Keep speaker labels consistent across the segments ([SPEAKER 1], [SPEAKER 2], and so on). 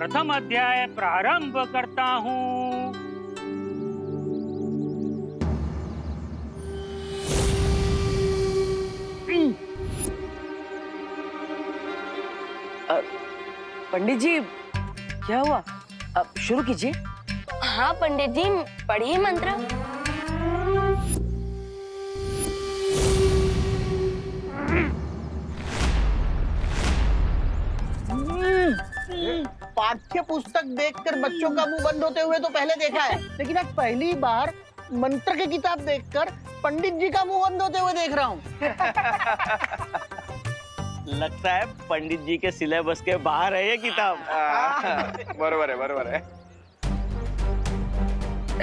[SPEAKER 1] प्रथम अध्याय प्रारंभ करता हूँ।
[SPEAKER 2] पंडित जी क्या हुआ? अब शुरू कीजिए।
[SPEAKER 3] हाँ पंडित जी, पढ़िए मंत्र।
[SPEAKER 4] पाठ्य पुस्तक देखकर बच्चों का मुंह बंद होते हुए तो पहले देखा है, लेकिन आज पहली बार मंत्र की किताब देखकर पंडित जी का मुंह बंद होते हुए देख रहा हूँ।
[SPEAKER 5] लगता है पंडित जी के सिलेबस के बाहर है ये किताब।
[SPEAKER 6] बरोबर है, बरोबर है।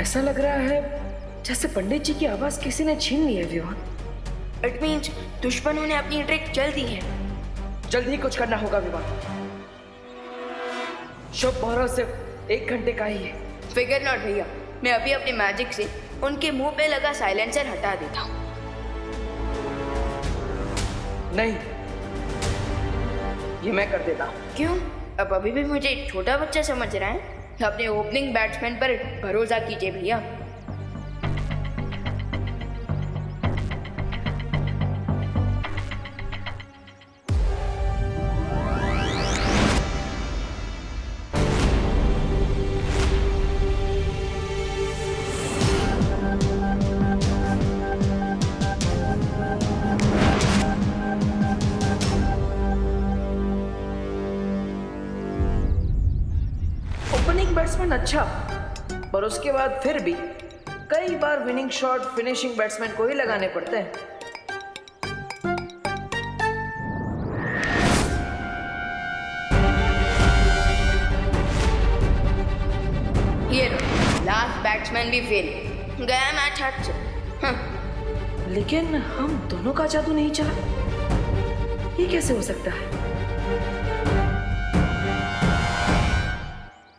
[SPEAKER 2] ऐसा लग रहा है जैसे पंडित जी की आवाज किसी ने छीन ली है विवान।
[SPEAKER 7] इट मीन्स दुश्मनों ने अपनी ट्रिक चल दी है।
[SPEAKER 2] जल्दी ही कुछ करना होगा विवान। शुभ मुहूर्त सिर्फ 1 घंटे का ही है।
[SPEAKER 7] फिगर नॉट भैया, मैं अभी अपने मैजिक से उनके मुंह पे लगा साइलेंसर हटा देता हूँ।
[SPEAKER 2] नहीं, ये मैं कर देता हूँ।
[SPEAKER 7] क्यों? अब अभी भी मुझे छोटा बच्चा समझ रहा है? अपने ओपनिंग बैट्समैन पर भरोसा कीजिए भैया।
[SPEAKER 2] ओपनिंग बैट्समैन अच्छा, पर उसके बाद फिर भी कई बार विनिंग शॉट फिनिशिंग बैट्समैन को ही लगाने पड़ते हैं।
[SPEAKER 7] ये लास्ट बैट्समैन भी फेल, गया मैच हाथ से।
[SPEAKER 2] लेकिन हम दोनों का जादू नहीं चला, ये कैसे हो सकता है?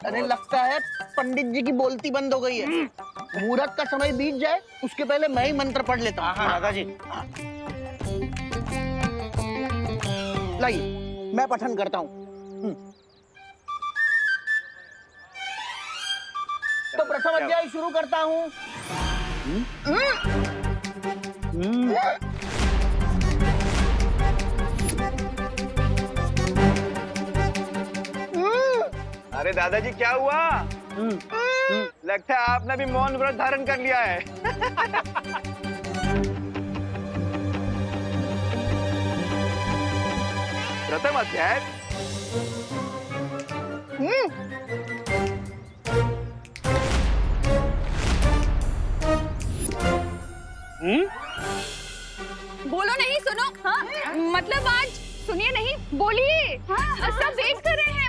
[SPEAKER 4] अरे लगता है पंडित जी की बोलती बंद हो गई है। मुहूर्त का समय बीत जाए उसके पहले मैं ही मंत्र पढ़ लेता हूँ।
[SPEAKER 5] हाँ दादाजी।
[SPEAKER 4] लाइए मैं पठन करता हूँ। तो प्रथम अध्याय शुरू करता हूँ।
[SPEAKER 6] अरे दादाजी क्या हुआ? लगता है आपने भी मौन व्रत धारण कर लिया है। प्रथम अध्याय।
[SPEAKER 8] बोलो नहीं, सुनो। हाँ? मतलब आज सुनिए नहीं, बोलिए। हाँ, सब वेट कर रहे हैं।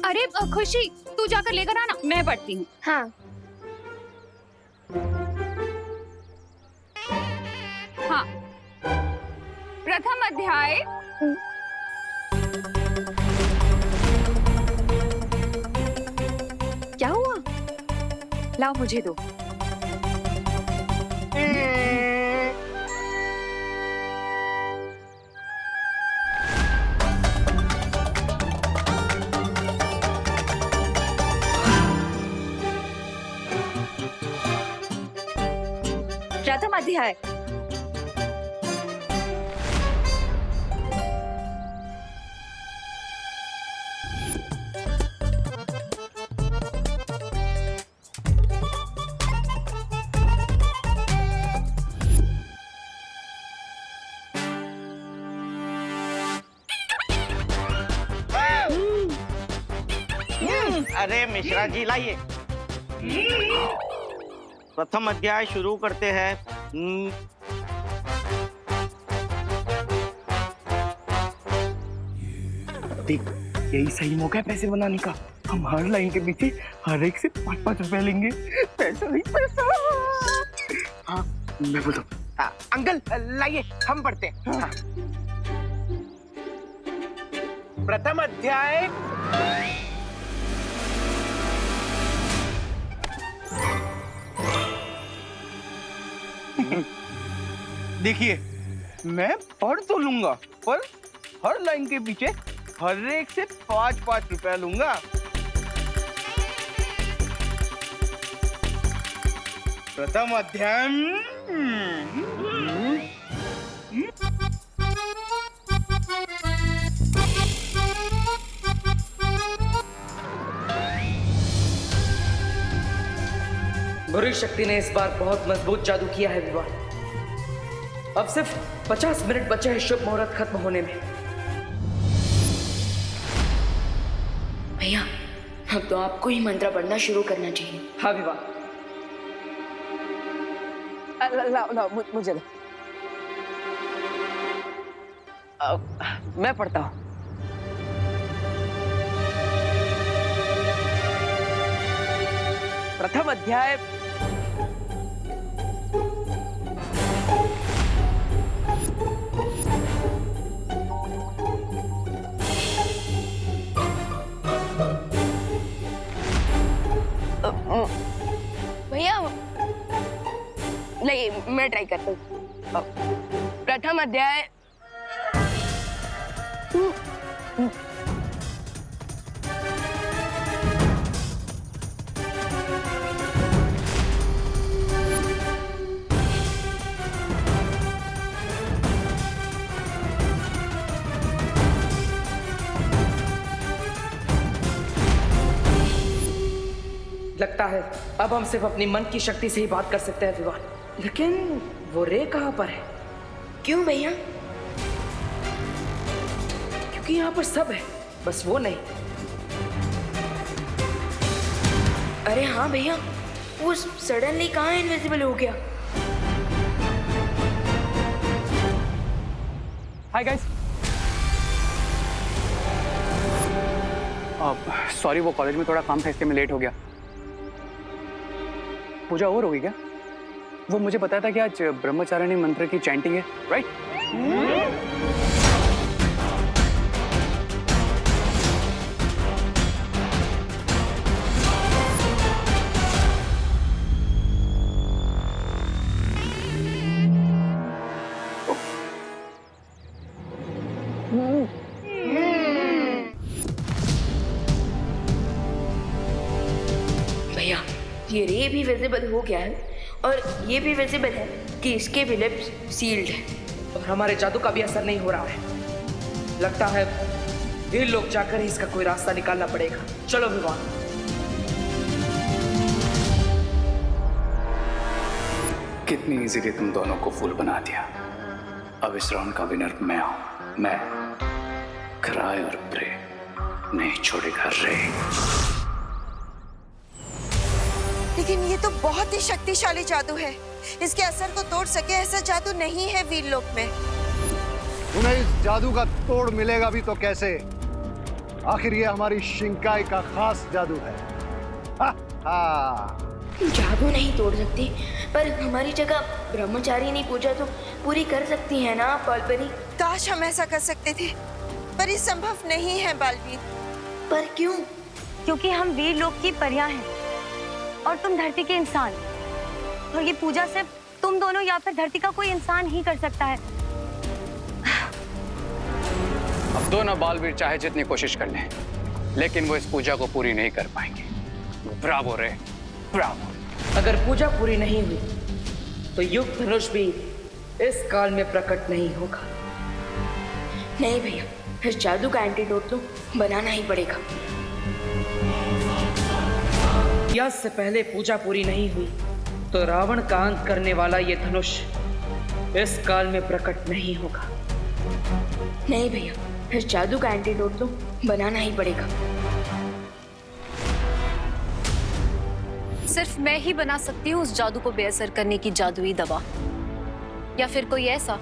[SPEAKER 8] अरे खुशी, तू जाकर लेकर आना, मैं पढ़ती हूँ।
[SPEAKER 3] हाँ
[SPEAKER 8] हाँ, प्रथम अध्याय। क्या हुआ? लाओ मुझे दो। प्रथम अध्याय।
[SPEAKER 5] अरे मिश्रा जी लाइए। प्रथम अध्याय शुरू करते हैं।
[SPEAKER 9] देख, यही सही मौका है पैसे बनाने का। हम हर लाइन के पीछे हर एक से 5-5 रुपए लेंगे। पैसा ही पैसा। हाँ, मैं बोलता हूँ। अंकल लाइए, हम पढ़ते हैं। हाँ। प्रथम अध्याय। देखिए, मैं पढ़ तो लूंगा, पर हर लाइन के पीछे हर एक से 5-5 रुपए लूंगा। प्रथम अध्याय।
[SPEAKER 2] बुरी शक्ति ने इस बार बहुत मजबूत जादू किया है विवान। अब सिर्फ 50 मिनट बचे हैं शुभ मुहूर्त खत्म होने में।
[SPEAKER 7] भैया अब तो आपको ही मंत्र पढ़ना शुरू करना चाहिए।
[SPEAKER 2] हाँ विवान। लाओ मुझे दो। मैं पढ़ता हूँ। प्रथम अध्याय।
[SPEAKER 3] भैया नहीं, मैं ट्राई करता हूँ। प्रथम अध्याय।
[SPEAKER 2] लगता है अब हम सिर्फ अपनी मन की शक्ति से ही बात कर सकते हैं विवान। लेकिन वो रे कहाँ पर है?
[SPEAKER 7] क्यों भैया?
[SPEAKER 2] क्योंकि यहाँ पर सब है, बस वो नहीं।
[SPEAKER 7] अरे हाँ भैया, वो सडनली कहाँ इनविजिबल हो गया?
[SPEAKER 10] Hi guys. सॉरी, वो कॉलेज में थोड़ा काम था इसलिए मैं लेट हो गया। पूजा और होगी क्या? वो मुझे बताया था कि आज ब्रह्मचारिणी मंत्र की चैंटिंग है, राइट?
[SPEAKER 7] भैया ये रे भी विजिबल हो गया है और ये भी विजिबल है कि इसके भी लिप्स सील्ड है
[SPEAKER 2] और हमारे जादू का भी असर नहीं हो रहा है। लगता है वीर लोग जाकर ही इसका कोई रास्ता निकालना पड़ेगा। चलो विवान।
[SPEAKER 10] कितनी इजीली तुम दोनों को फूल बना दिया। अब इस राउंड का विनर मैं हूं। मैं क्राई और प्रे नहीं छोड़ेगा रे।
[SPEAKER 11] लेकिन ये तो बहुत ही शक्तिशाली जादू है। इसके असर को तोड़ सके ऐसा जादू नहीं है वीरलोक में।
[SPEAKER 12] उन्हें इस जादू का तोड़ मिलेगा भी तो कैसे? आखिर ये हमारी शिंकाई का खास जादू है। हा, हा।
[SPEAKER 7] जादू नहीं तोड़ सकती, पर हमारी जगह ब्रह्मचारिणी पूजा तो पूरी कर सकती है ना बालबरी?
[SPEAKER 11] काश हम ऐसा कर सकते थे, पर ये संभव नहीं है बालवीर।
[SPEAKER 7] पर क्यों?
[SPEAKER 8] क्योंकि हम वीर लोक की परियां हैं और तुम धरती के इंसान, और ये पूजा सिर्फ तुम दोनों या फिर धरती का कोई इंसान ही कर सकता है।
[SPEAKER 10] अब दोनों बालवीर चाहे जितनी कोशिश कर लें, लेकिन वो इस पूजा को पूरी नहीं कर पाएंगे। ब्रावो रे, ब्रावो।
[SPEAKER 2] अगर पूजा पूरी नहीं हुई तो युग धनुष भी इस काल में प्रकट नहीं होगा।
[SPEAKER 7] नहीं भैया, इस जादू का एंटीडोट तो बनाना ही पड़ेगा।
[SPEAKER 2] यज्ञ से पहले पूजा पूरी नहीं हुई तो रावण का अंत करने वाला ये धनुष इस काल में प्रकट नहीं होगा।
[SPEAKER 7] नहीं भैया, इस जादू का एंटीडोट तो बनाना ही पड़ेगा।
[SPEAKER 8] सिर्फ मैं ही बना सकती हूँ उस जादू को बेअसर करने की जादुई दवा, या फिर कोई ऐसा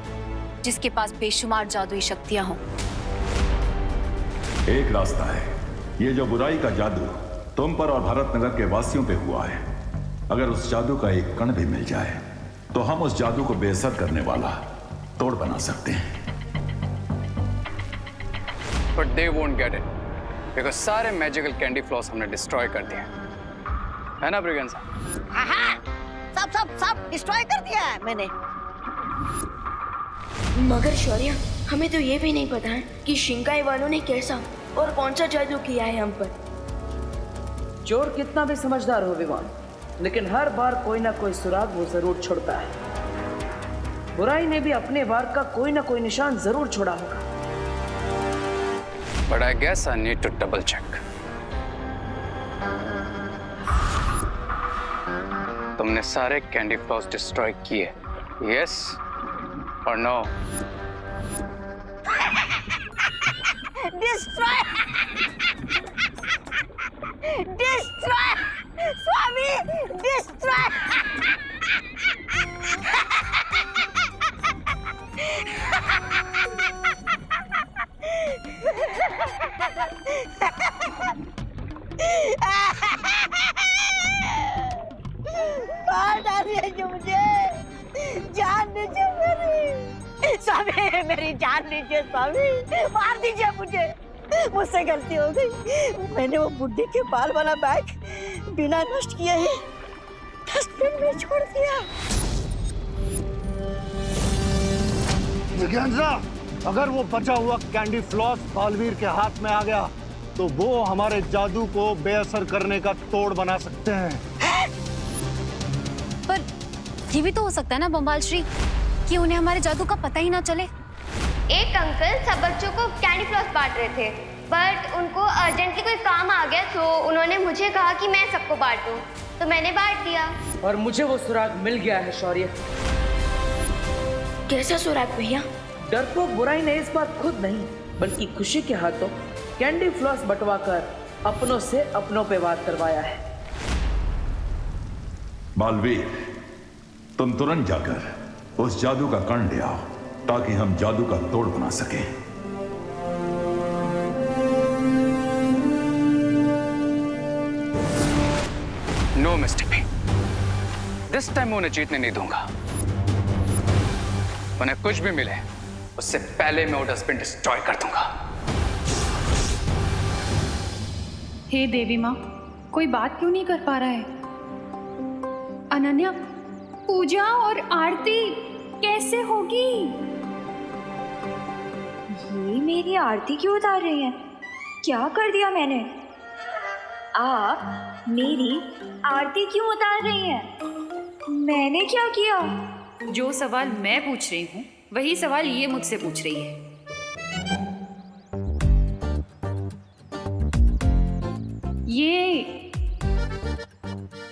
[SPEAKER 8] जिसके पास बेशुमार जादुई शक्तियां हों।
[SPEAKER 13] एक रास्ता है, ये जो बुराई का जादू तुम पर और भारत नगर के वासियों पे हुआ है, अगर उस जादू का एक कण भी मिल जाए तो हम उस जादू को बेअसर करने वाला तोड़ बना सकते हैं।
[SPEAKER 10] But they won't get it, because सारे मैजिकल कैंडी फ्लॉस हमने डिस्ट्रॉय कर दिए, है ना ब्रिगेंसा?
[SPEAKER 11] सब डिस्ट्रॉय कर दिया है मैंने।
[SPEAKER 7] मगर शौर्य, हमें तो ये भी नहीं पता है कि शिंकाई वालों ने कैसा और कौन सा जादू किया है हम पर।
[SPEAKER 2] चोर कितना भी समझदार हो विमान, लेकिन हर बार कोई ना कोई सुराग वो जरूर छोड़ता है। बुराई ने भी अपने वार का कोई ना कोई निशान जरूर छोड़ा होगा।
[SPEAKER 10] But I guess I need to double check. तुमने सारे कैंडी फ्लॉस डिस्ट्रॉय किए, yes or no?
[SPEAKER 8] Destroy destroy Swami destroy. मार डालिए मुझे, जान दीजिए मेरी स्वामी, मेरी जान दीजिए स्वामी, मार दीजिए मुझे, मुझसे गलती हो गई। मैंने वो बुड्ढी के बाल वाला बैग बिना नष्ट किए ही डस्टबिन में छोड़ दिया।
[SPEAKER 12] जिज्ञासा, अगर वो बचा हुआ कैंडी फ्लॉस बालवीर के हाथ में आ गया तो वो हमारे जादू को बेअसर करने का तोड़ बना सकते हैं।
[SPEAKER 14] पर ये भी तो हो सकता है ना बम्बाल श्री, कि उन्हें हमारे जादू का पता ही ना चले।
[SPEAKER 15] एक अंकल सब बच्चों को कैंडी फ्लॉस बांट रहे थे, बट उनको अर्जेंटली कोई काम आ गया तो उन्होंने मुझे कहा कि मैं सबको बांट दूं, तो मैंने बांट दिया।
[SPEAKER 2] और मुझे वो सुराग मिल गया है शौर्य।
[SPEAKER 7] कैसा सुराग भैया?
[SPEAKER 2] डरपोक बुराई ने इस बार खुद नहीं बल्कि खुशी के हाथों कैंडी फ्लॉस बंटवा कर अपनों से अपनों पे वार करवाया है।
[SPEAKER 13] बालवीर, तुम तुरंत जाकर उस जादू का कण ले आओ ताकि हम जादू का तोड़ बना सकें।
[SPEAKER 10] नो मिस्टेक भी, दिस टाइम मैं उन्हें जीतने नहीं दूंगा। उन्हें कुछ भी मिले उससे पहले मैं वो डस्टबिन डिस्ट्रॉय कर दूंगा।
[SPEAKER 14] हे देवी माँ, कोई बात क्यों नहीं कर पा रहा है? अनन्या, पूजा और आरती कैसे होगी?
[SPEAKER 8] ये मेरी आरती क्यों उतार रही है? क्या कर दिया मैंने? आप मेरी आरती क्यों उतार रही हैं? मैंने क्या किया?
[SPEAKER 14] जो सवाल मैं पूछ रही हूँ वही सवाल ये मुझसे पूछ रही है। ये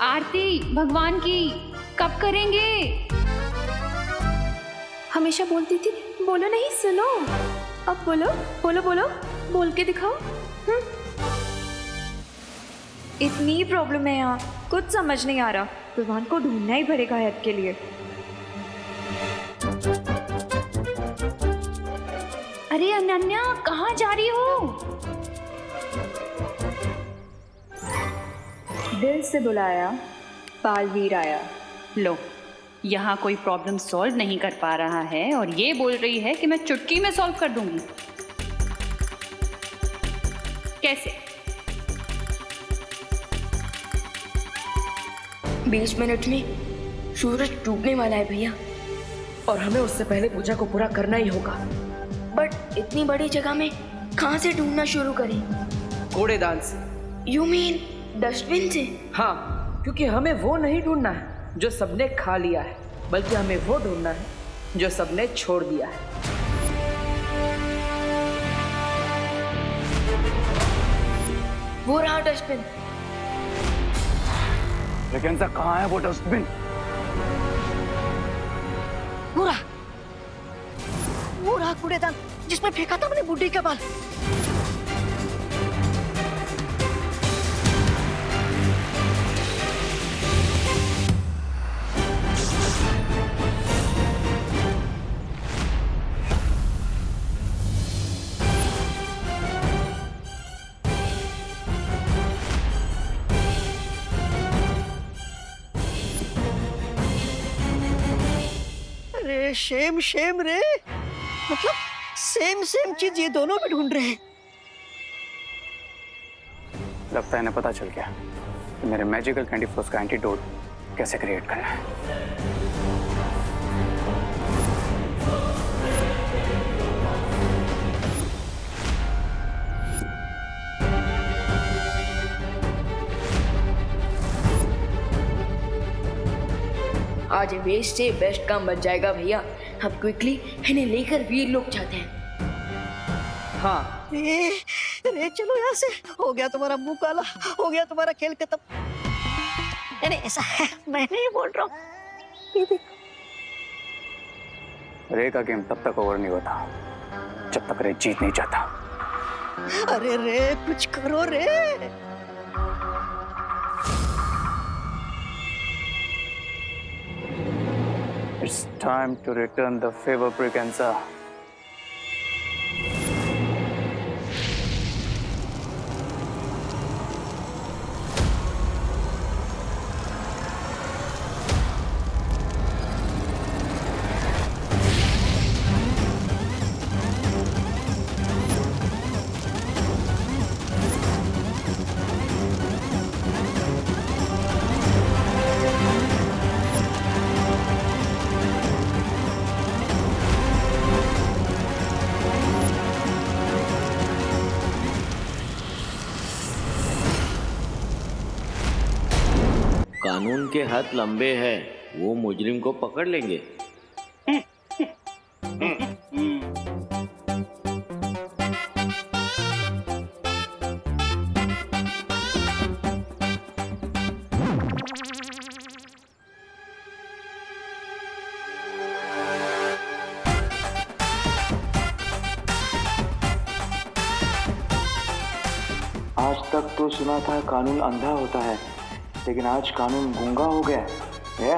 [SPEAKER 14] आरती भगवान की कब करेंगे? हमेशा बोलती थी बोलो नहीं सुनो, अब बोलो बोलो बोलो, बोल के दिखाओ।
[SPEAKER 8] इतनी प्रॉब्लम है यहाँ, कुछ समझ नहीं आ रहा। भगवान को ढूंढना ही पड़ेगा हेल्प के लिए।
[SPEAKER 14] अरे अनन्या, कहाँ जा रही हो?
[SPEAKER 8] दिल से बुलाया, बालवीर आया।
[SPEAKER 14] लो, यहाँ कोई प्रॉब्लम सॉल्व नहीं कर पा रहा है और ये बोल रही है कि मैं चुटकी में सॉल्व कर दूंगी। कैसे?
[SPEAKER 7] 20 मिनट में सूरज डूबने वाला है भैया,
[SPEAKER 2] और हमें उससे पहले पूजा को पूरा करना ही होगा।
[SPEAKER 7] बट इतनी बड़ी जगह में कहाँ से ढूंढना शुरू करें?
[SPEAKER 2] कूड़ेदान से।
[SPEAKER 7] यू मीन डस्टबिन से?
[SPEAKER 2] हाँ, क्योंकि हमें वो नहीं ढूंढना है जो सबने खा लिया है, बल्कि हमें वो ढूंढना है जो सबने छोड़ दिया है।
[SPEAKER 7] वो रहा डस्टबिन।
[SPEAKER 10] लेकिन सर कहाँ है वो डस्टबिन?
[SPEAKER 4] वो रहा कूड़ेदान जिसमें फेंका था मैंने बुड्ढी के बाल। अरे शेम शेम रे, मतलब सेम सेम चीज ये दोनों भी ढूंढ रहे हैं।
[SPEAKER 10] लगता है इन्हें पता चल गया कि मेरे मैजिकल कैंडी फ्लॉस का एंटीडोट कैसे क्रिएट करना है।
[SPEAKER 7] आज वेस्ट से बेस्ट काम बन जाएगा भैया। हम क्विकली इन्हें लेकर वीर लोग जाते हैं।
[SPEAKER 2] हाँ
[SPEAKER 8] रे चलो यहाँ से, हो गया तुम्हारा मुंह काला, हो गया तुम्हारा खेल खत्म। अरे ऐसा है, मैं नहीं बोल रहा हूँ।
[SPEAKER 10] रे का गेम तब तक ओवर नहीं होता जब तक रे जीत नहीं जाता।
[SPEAKER 8] अरे रे कुछ करो रे।
[SPEAKER 10] It's time to return the favor, Braganza.
[SPEAKER 5] कानून के हाथ लंबे हैं, वो मुजरिम को पकड़ लेंगे।
[SPEAKER 9] आज तक तो सुना था कानून अंधा होता है, लेकिन आज कानून गूंगा हो गया है।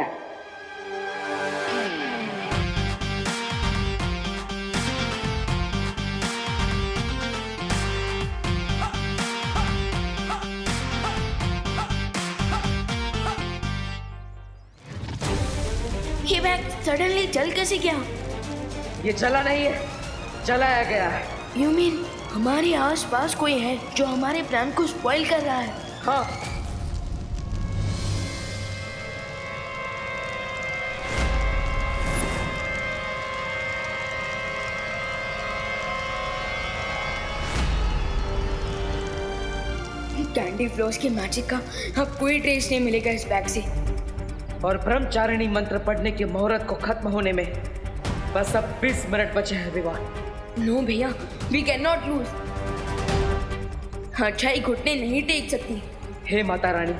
[SPEAKER 7] ये बैग सडनली जल कैसे गया?
[SPEAKER 2] ये जला नहीं है, जलाया गया है।
[SPEAKER 7] यू मीन हमारे आसपास कोई है जो हमारे प्लान को स्पॉइल कर रहा है?
[SPEAKER 2] हाँ।
[SPEAKER 7] कैंडी फ्लॉस के मैजिक का अब कोई ट्रेस नहीं मिलेगा इस बैग से।
[SPEAKER 2] और ब्रह्मचारिणी मंत्र पढ़ने की मुहूर्त को खत्म होने में बस अब 20 मिनट बचे हैं विवान।
[SPEAKER 7] नो भैया, वी कैन नॉट लूज। अच्छाई घुटने नहीं टेक सकती।
[SPEAKER 2] हे माता रानी,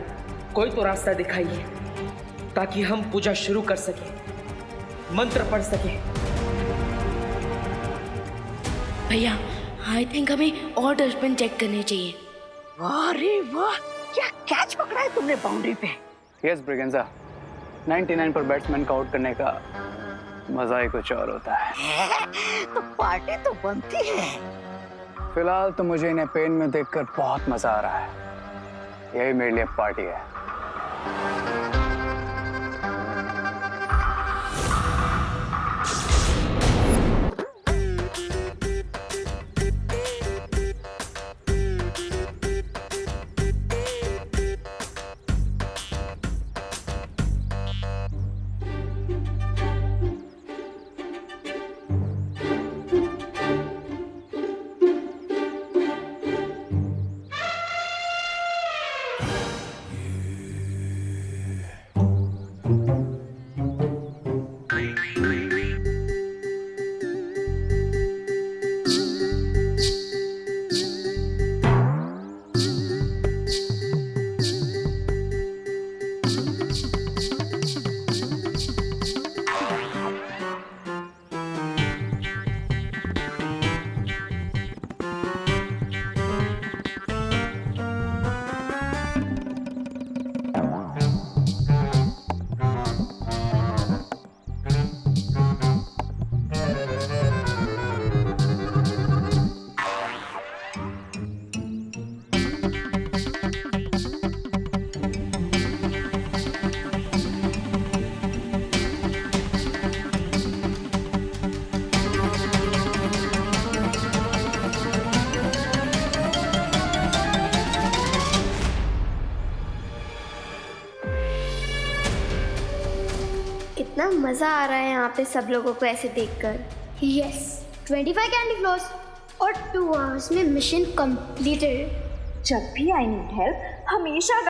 [SPEAKER 2] कोई तो रास्ता दिखाइए ताकि हम पूजा शुरू कर सके, मंत्र पढ़ सके।
[SPEAKER 7] भैया, आई थिंक हमें और डस्टबिन चेक करने चाहिए।
[SPEAKER 8] अरे वाह, क्या कैच पकड़ा है तुमने बाउंड्री पे।
[SPEAKER 10] यस ब्रिगेंजा, 99 पर बैट्समैन का आउट करने का मजा ही कुछ और होता है।
[SPEAKER 8] तो पार्टी तो बनती है।
[SPEAKER 10] फिलहाल तो मुझे इन्हें पेन में देखकर बहुत मजा आ रहा है। यही मेरे लिए पार्टी है।
[SPEAKER 15] कितना मजा आ रहा है यहाँ पे सब लोगों को ऐसे देखकर। यस, 25 कैंडी फ्लॉस और 2 आवर्स में मिशन कंप्लीटेड।
[SPEAKER 8] जब भी आई नीड हेल्प हमेशा